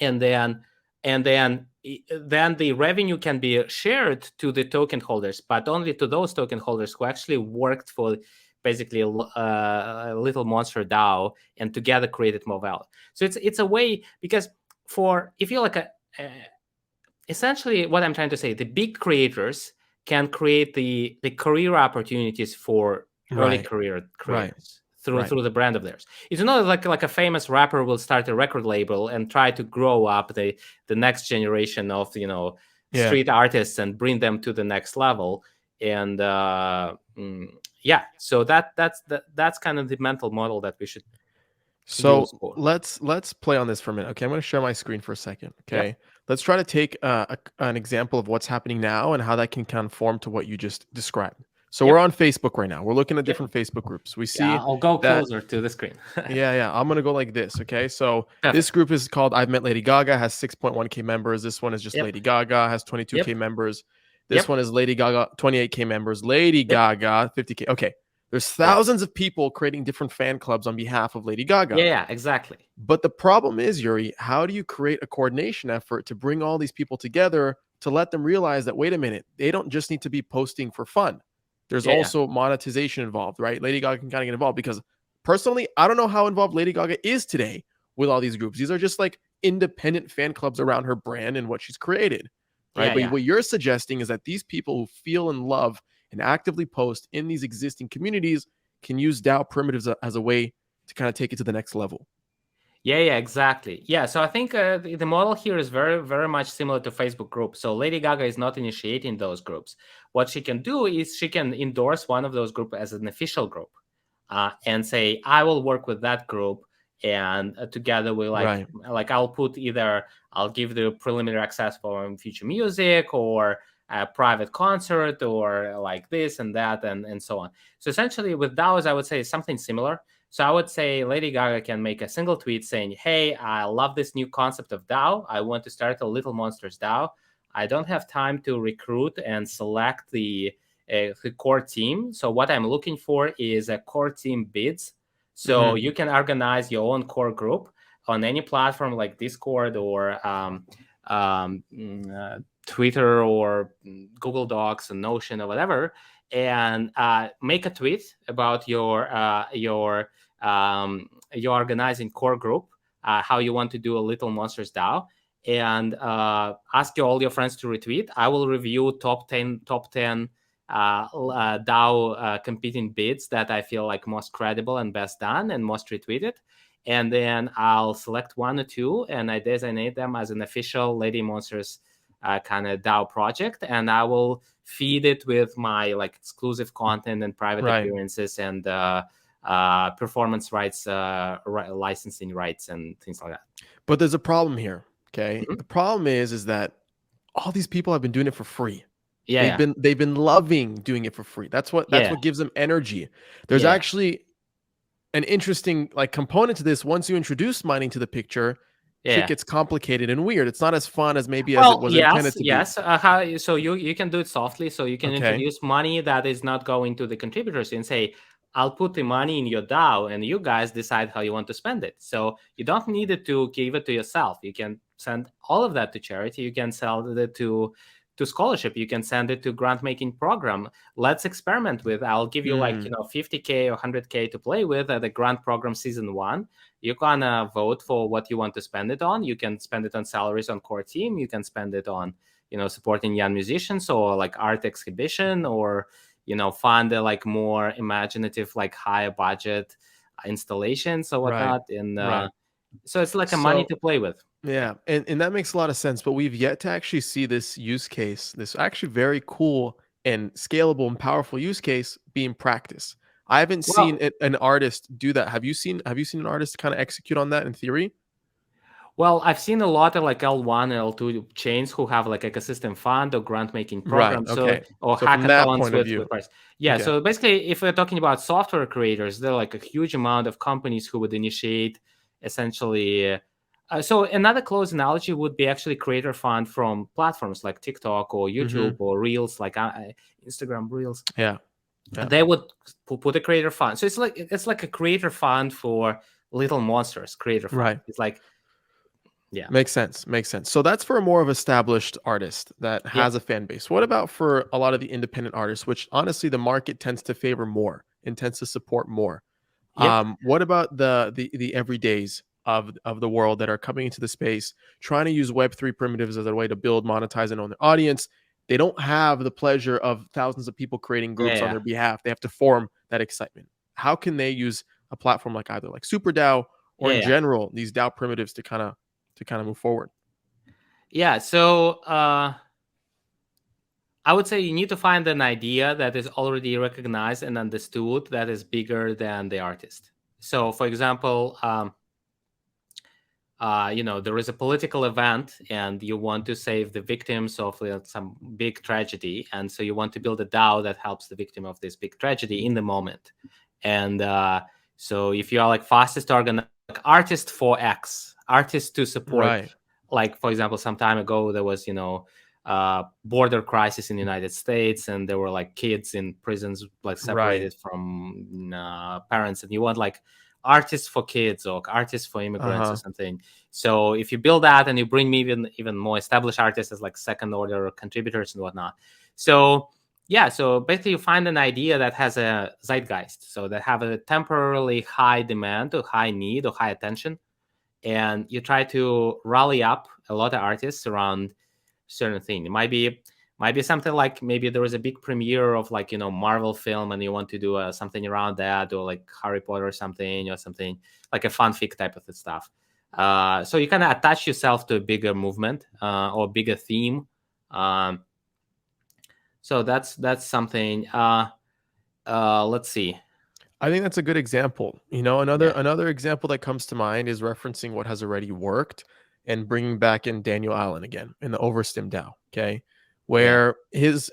And then the revenue can be shared to the token holders, but only to those token holders who actually worked for basically a Little Monster DAO and together created more value. So it's a way, because for if you're like essentially what I'm trying to say, the big creators can create the career opportunities for early Right. career Right. creators through Right. through the brand of theirs. It's not like a famous rapper will start a record label and try to grow up the next generation of Yeah. street artists and bring them to the next level. And yeah, so that's kind of the mental model that we should So use for. let's play on this for a minute. Okay, I'm going to share my screen for a second. Yep. Okay, let's try to take an example of what's happening now and how that can conform to what you just described. So we're Yep. on Facebook right now. We're looking at Yep. different Facebook groups. We Yeah, see I'll go that closer to the screen. yeah. I'm gonna go like this. Okay, so this Perfect. group is called "I've Met Lady Gaga," has 6.1K members. This one is just Yep. Lady Gaga, has 22K Yep. members. This Yep. one is Lady Gaga, 28K members. Lady Yep. Gaga, 50K. Okay, there's Yeah. thousands of people creating different fan clubs on behalf of Lady Gaga. Yeah. Yeah. Exactly. But the problem is, Yury, how do you create a coordination effort to bring all these people together to let them realize that, wait a minute, they don't just need to be posting for fun. There's Yeah. Yeah. also monetization involved, right? Lady Gaga can kind of get involved because personally, I don't know how involved Lady Gaga is today with all these groups. These are just like independent fan clubs around her brand and what she's created, right? Yeah. But Yeah. what you're suggesting is that these people who feel and love and actively post in these existing communities can use DAO primitives as a way to kind of take it to the next level. Yeah, yeah, exactly. Yeah, so I think the model here is very, very much similar to Facebook groups. So Lady Gaga is not initiating those groups. What she can do is she can endorse one of those groups as an official group, and say, "I will work with that group, and together we Right. I'll put either I'll give the preliminary access for future music or a private concert or like this and that and so on." So essentially, with DAOs, I would say something similar. So I would say Lady Gaga can make a single tweet saying, "Hey, I love this new concept of DAO. I want to start a Little Monsters DAO. I don't have time to recruit and select the core team. So what I'm looking for is a core team bids. So you can organize your own core group on any platform like Discord or Twitter or Google Docs and Notion or whatever, and make a tweet about your organizing core group, how you want to do a Little Monsters DAO, and ask all your friends to retweet. I will review top 10 DAO competing bids that I feel like most credible and best done and most retweeted. And then I'll select one or two and I designate them as an official Lady Monsters kind of DAO project. And I will feed it with my like exclusive content and private appearances and performance rights, licensing rights, and things like that. But there's a problem here. Okay. Mm-hmm. The problem is that all these people have been doing it for free. Yeah, yeah. They've been loving doing it for free. That's what Yeah. gives them energy. There's Yeah. actually an interesting like component to this. Once you introduce mining to the picture, shit Yeah. gets complicated and weird. It's not as fun as maybe as it Well, was yes, intended to yes. be. So you can do it softly. So you can Okay. introduce money that is not going to the contributors and say, "I'll put the money in your DAO, and you guys decide how you want to spend it." So you don't need it to give it to yourself. You can send all of that to charity. You can sell it to scholarship. You can send it to grant making program. Let's experiment with. I'll give you 50K or 100K to play with at the grant program season 1. You can vote for what you want to spend it on. You can spend it on salaries on core team. You can spend it on, supporting young musicians or like art exhibition or, fund like more imaginative, like higher budget installations or whatnot. And so it's like a money to play with. Yeah, and that makes a lot of sense, but we've yet to actually see this use case, this actually very cool and scalable and powerful use case being practiced. I haven't seen Well, an artist do that. Have you seen an artist kind of execute on that in theory? Well, I've seen a lot of like L1 and L2 chains who have like ecosystem fund or grant making Right. programs, so Okay. or So from that hackathons point of with view, price. Yeah, okay. so basically, if we're talking about software creators, there are like a huge amount of companies who would initiate essentially. So another close analogy would be actually creator fund from platforms like TikTok or YouTube or Reels, like Instagram Reels. Yeah. Yeah. They would put a creator fund. So it's like a creator fund for Little Monsters creator fund. Right. It's like, yeah. Makes sense. Makes sense. So that's for a more of established artist that Yep. has a fan base. What about for a lot of the independent artists, which honestly the market tends to favor more and tends to support more? Yep. What about the everydays of the world that are coming into the space, trying to use Web3 primitives as a way to build, monetize, and own their audience? They don't have the pleasure of thousands of people creating groups on Yeah. their behalf. They have to form that excitement. How can they use a platform like either like SuperDAO or in Yeah. general these DAO primitives to kind of move forward? Yeah. So I would say you need to find an idea that is already recognized and understood that is bigger than the artist. So, for example, there is a political event and you want to save the victims of some big tragedy. And so you want to build a DAO that helps the victim of this big tragedy in the moment. And so if you are like fastest organized, like artist for X, artist to support, Right. like, for example, some time ago, there was, border crisis in the United States, and there were like kids in prisons, like Right. separated from parents. And you want like artists for kids or artists for immigrants or Uh-huh. something. So if you build that and you bring me even more established artists as like second order contributors and whatnot. So yeah, so basically you find an idea that has a zeitgeist, so that have a temporarily high demand or high need or high attention, and you try to rally up a lot of artists around certain thing. It might be something like maybe there is a big premiere of like Marvel film and you want to do something around that, or like Harry Potter or something like a fanfic type of stuff. So you kind of attach yourself to a bigger movement or bigger theme. Um, so that's something. Let's see. I think that's a good example. Another Yeah, another example that comes to mind is referencing what has already worked and bringing back in Daniel Allen again in the Overstim DAO. Okay, yeah. where his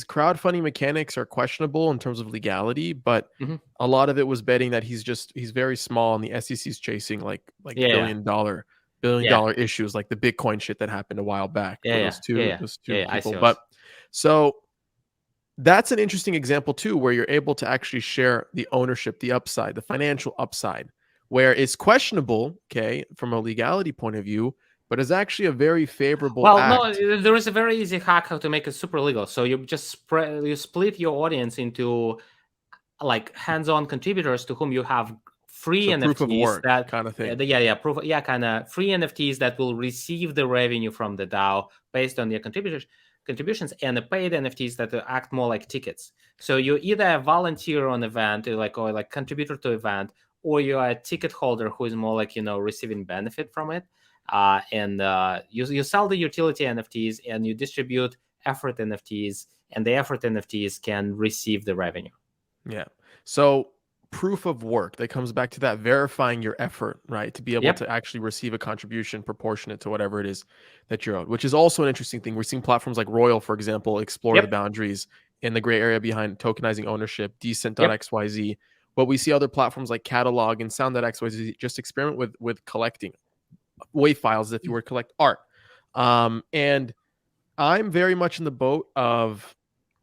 crowdfunding mechanics are questionable in terms of legality, but Hmm. a lot of it was betting that he's very small and the SEC's chasing like Yeah, yeah, billion yeah, dollar issues like the Bitcoin shit that happened a while back yeah, for yeah, those yeah, two yeah, those yeah, two yeah. people. ICOs. But so that's an interesting example too, where you're able to actually share the ownership, the upside, the financial upside, where it's questionable, okay, from a legality point of view, but it's actually a very favorable Well, no, act. there is a very easy hack how to make it super legal. So you just you split your audience into like hands-on contributors to whom you have free So proof of NFTs work that kind of thing. yeah, proof, yeah, kind of free NFTs that will receive the revenue from the DAO based on their contributions, and the paid NFTs that act more like tickets. So you're either a volunteer on event or like contributor to event, or you are a ticket holder who is more like receiving benefit from it. And you sell the utility NFTs and you distribute effort NFTs, and the effort NFTs can receive the revenue. Yeah. So proof of work that comes back to that verifying your effort, right? To be able Yep. to actually receive a contribution proportionate to whatever it is that you're owed, which is also an interesting thing. We're seeing platforms like Royal, for example, explore the Yep. boundaries in the gray area behind tokenizing ownership, Yep. Decent.xyz. But we see other platforms like Catalog and Sound.xyz just experiment with collecting WAV files if you were to collect art. And I'm very much in the boat of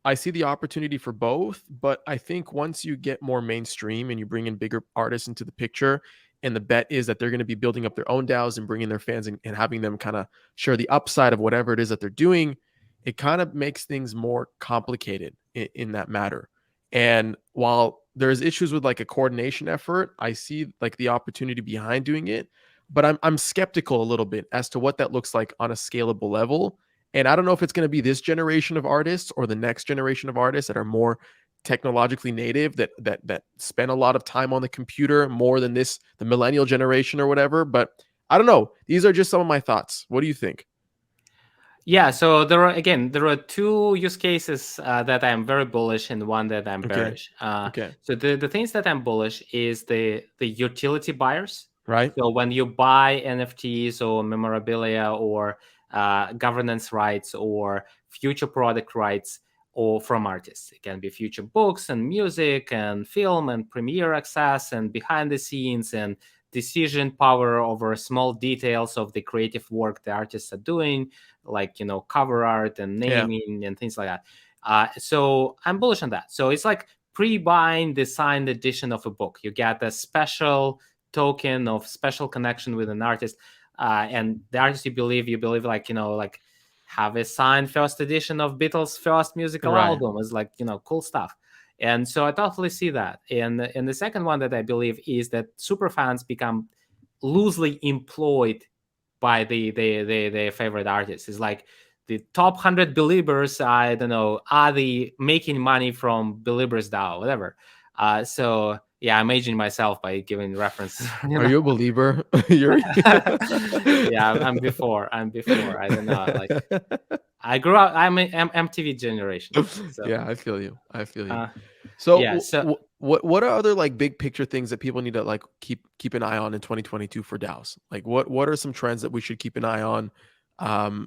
I see the opportunity for both, but I think once you get more mainstream and you bring in bigger artists into the picture, and the bet is that they're going to be building up their own DAOs and bringing their fans and having them kind of share the upside of whatever it is that they're doing, it kind of makes things more complicated in that matter. And while there's issues with like a coordination effort, I see like the opportunity behind doing it, but I'm skeptical a little bit as to what that looks like on a scalable level. And I don't know if it's going to be this generation of artists or the next generation of artists that are more technologically native that spend a lot of time on the computer more than the millennial generation or whatever. But I don't know. These are just some of my thoughts. What do you think? Yeah, so there are two use cases that I'm very bullish and one that I'm Okay. bearish. Okay. So the things that I'm bullish is the utility buyers. Right. So when you buy NFTs or memorabilia or governance rights or future product rights or from artists, it can be future books and music and film and premiere access and behind the scenes and decision power over small details of the creative work the artists are doing, like cover art and Yeah. naming and things like that. So I'm bullish on that. So it's like pre-buying the signed edition of a book. You get a special token of special connection with an artist, and the artist you believe like have a signed first edition of Beatles' first musical Right. album. Is like cool stuff. And so I totally see that. And the second one that I believe is that super fans become loosely employed by the favorite artists. It's like the top 100 believers, I don't know, are the making money from believers DAO, whatever. So yeah, I'm aging myself by giving references. Are you a believer, Yuri? Yeah, I'm before. I don't know. Like I grew up. I'm MTV generation. So Yeah, I feel you. I feel you. uh, yeah. So So what are other like big picture things that people need to like keep an eye on in 2022 for DAOs? Like what are some trends that we should keep an eye on?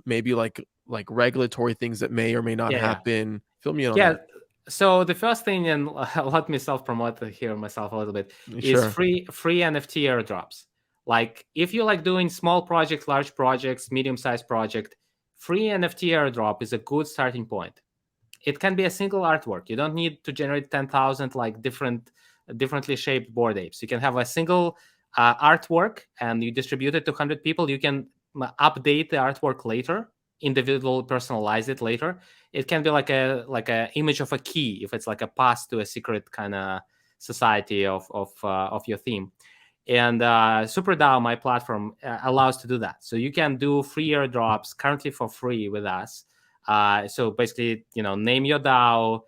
Maybe like regulatory things that may or may not yeah. happen. Fill me in on Yeah. that. So the first thing, and let me self promote here myself a little bit, is Sure. free NFT airdrops. Like if you like doing small projects, large projects, medium sized project, free NFT airdrop is a good starting point. It can be a single artwork. You don't need to generate 10,000 like differently shaped board apes. You can have a single artwork and you distribute it to 100 people. You can update the artwork later, individual personalize it later. It can be like a image of a key if it's like a pass to a secret kind of society of your theme. And SuperDAO, my platform, allows to do that. So you can do free airdrops currently for free with us. So basically, name your DAO,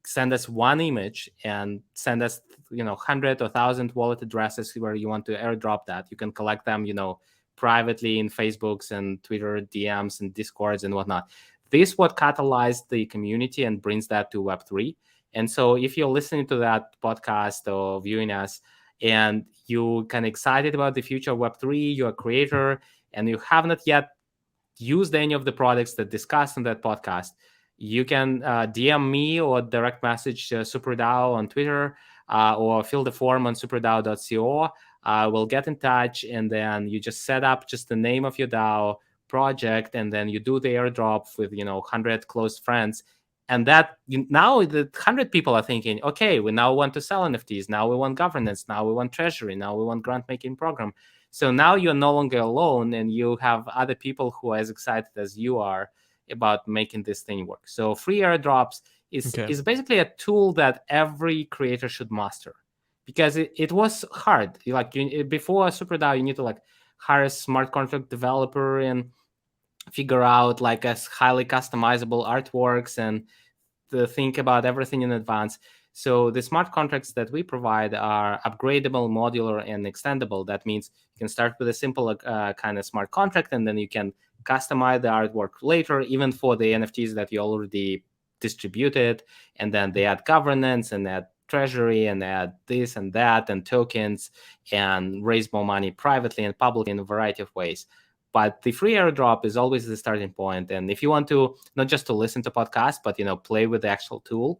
send us one image, and send us 100 or 1,000 wallet addresses where you want to airdrop that. You can collect them privately in Facebooks and Twitter DMs and Discords and whatnot. This what catalyzed the community and brings that to Web3. And so if you're listening to that podcast or viewing us and you kind of excited about the future of Web3, you're a creator and you have not yet used any of the products that discussed in that podcast, you can DM me or direct message SuperDAO on Twitter, or fill the form on superdao.co. We'll get in touch, and then you just set up just the name of your DAO project, and then you do the airdrop with 100 close friends. And that now the 100 people are thinking, okay, we now want to sell NFTs. Now we want governance. Now we want treasury. Now we want grant making program. So now you're no longer alone, and you have other people who are as excited as you are about making this thing work. So free airdrops is Okay. is basically a tool that every creator should master, because it was hard. Before SuperDAO, you need to like hire a smart contract developer and figure out like a highly customizable artworks and to think about everything in advance. So the smart contracts that we provide are upgradable, modular, and extendable. That means you can start with a simple kind of smart contract, and then you can customize the artwork later, even for the NFTs that you already distributed. And then they add governance and add treasury and add this and that and tokens and raise more money privately and publicly in a variety of ways. But the free airdrop is always the starting point. And if you want to not just to listen to podcasts, but play with the actual tool,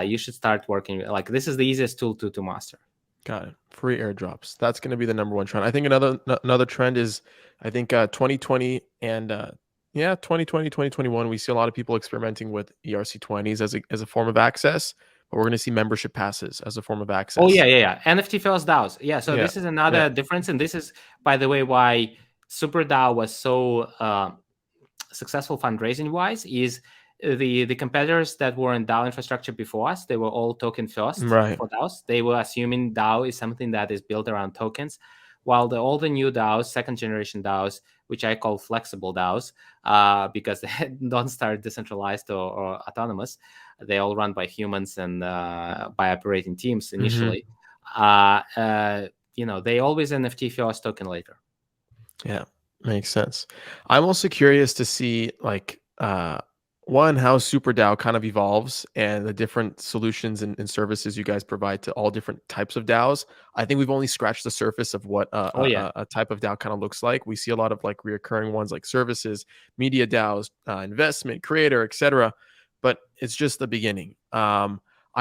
you should start working. Like this is the easiest tool to master. Got it. Free airdrops. That's going to be the number one trend. I think another trend is, I think 2020 and 2020, 2021, we see a lot of people experimenting with ERC20s as a form of access, but we're going to see membership passes as a form of Oh access. yeah. NFT first DAOs. Yeah. So Yeah. this is Yeah. another difference, and this is, by the way, why SuperDAO was so successful fundraising wise. Is the competitors that were in DAO infrastructure before us, they were all token first Right. for DAOs. They were assuming DAO is something that is built around tokens, while all the new DAOs, second generation DAOs, which I call flexible DAOs, because they don't start decentralized or autonomous, they all run by humans and by operating teams Hmm. initially. They always NFT first, token later. Yeah, makes sense. I'm also curious to see like one, how SuperDAO kind of evolves and the different solutions and services you guys provide to all different types of DAOs. I think we've only scratched the surface of what Oh yeah. a type of DAO kind of looks like. We see a lot of like reoccurring ones like services, media DAOs, investment, creator, etc. But it's just the beginning. I'm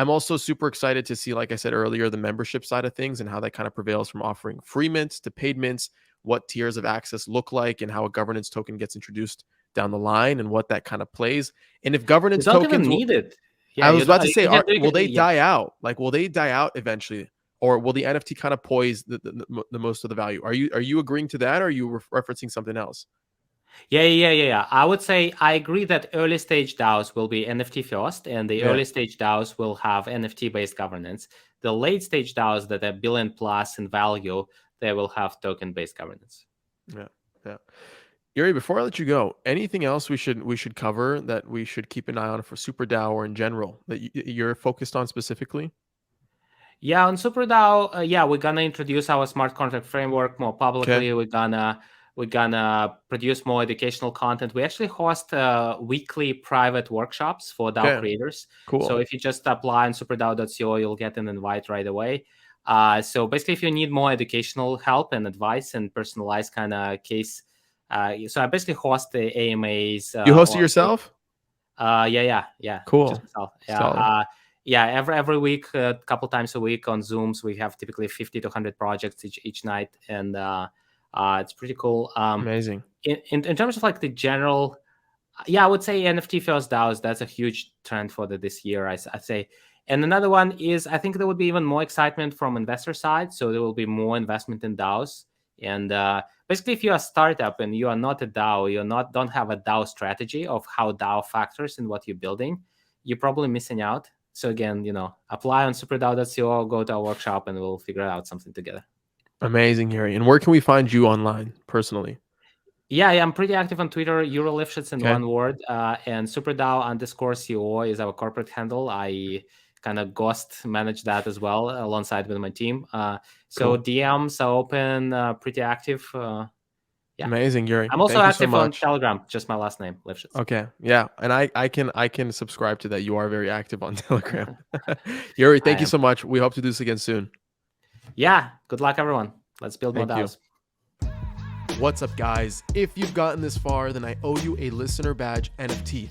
also super excited to see, like I said earlier, the membership side of things and how that kind of prevails from offering free mints to paid mints, what tiers of access look like, and how a governance token gets introduced down the line and what that kind of plays. And if You governance don't even tokens will, need it. Yeah, I was you about don't. to say, will they Yeah. die out? Like, will they die out eventually? Or will the NFT kind of poise the most of the value? Are you agreeing to that, or are you referencing something else? Yeah. I would say I agree that early stage DAOs will be NFT first, and the Yeah, early stage DAOs will have NFT based governance. The late stage DAOs that are billion plus in value, they will have token based governance. yeah, yeah. Yuri, before I let you go, anything else we should cover that we should keep an eye on for SuperDAO or in general that you're focused on specifically? Yeah, on SuperDAO, yeah, we're gonna introduce our smart contract framework more Okay. publicly. We're gonna We're gonna produce more educational content. We actually host weekly private workshops for DAO Okay. creators. Cool. So if you just apply on superdao.co, you'll get an invite right away. So basically, if you need more educational help and advice and personalized kind of case, so I basically host the AMAs. You host it yourself? Yeah, Cool. just myself. Solid. Every week, a couple times a week on Zooms, we have typically 50 to 100 projects each night, and it's pretty cool. Amazing. In terms of like the general, I would say NFT first DAOs. That's a huge trend for this year, I'd say. And another one is I think there would be even more excitement from investor side. So there will be more investment in DAOs. And basically, if you're a startup and you are not a DAO, don't have a DAO strategy of how DAO factors in what you're building, you're probably missing out. So again, apply on superdao.co, go to our workshop, and we'll figure out something together. Amazing, Yury. And where can we find you online personally? Yeah, I'm pretty active on Twitter. Yury Liftshits in Okay. one word, and SuperDAO_CO is our corporate handle. I kind of ghost manage that as well alongside with my team. So Cool. DMs are open, pretty active. Yeah. Amazing, Yury. I'm also Thank you so active on much. Telegram, just my last name, Liftshits. Okay. Yeah. And I can subscribe to that. You are very active on Telegram. Yury, thank you so much. We hope to do this again soon. Yeah. Good luck, everyone. Let's build more DAOs. What's up, guys? If you've gotten this far, then I owe you a listener badge NFT.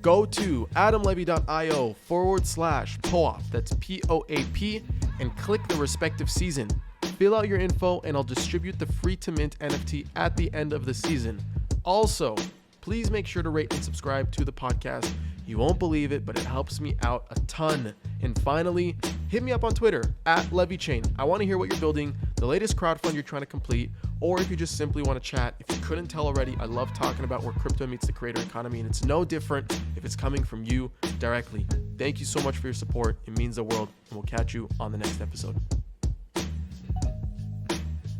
Go to adamlevy.io/POAP, that's POAP, and click the respective season. Fill out your info and I'll distribute the free to mint NFT at the end of the season. Also, please make sure to rate and subscribe to the podcast. You won't believe it, but it helps me out a ton. And finally, hit me up on Twitter @LevyChain. I want to hear what you're building, the latest crowdfund you're trying to complete, or if you just simply want to chat. If you couldn't tell already, I love talking about where crypto meets the creator economy, and it's no different if it's coming from you directly. Thank you so much for your support. It means the world, and we'll catch you on the next episode.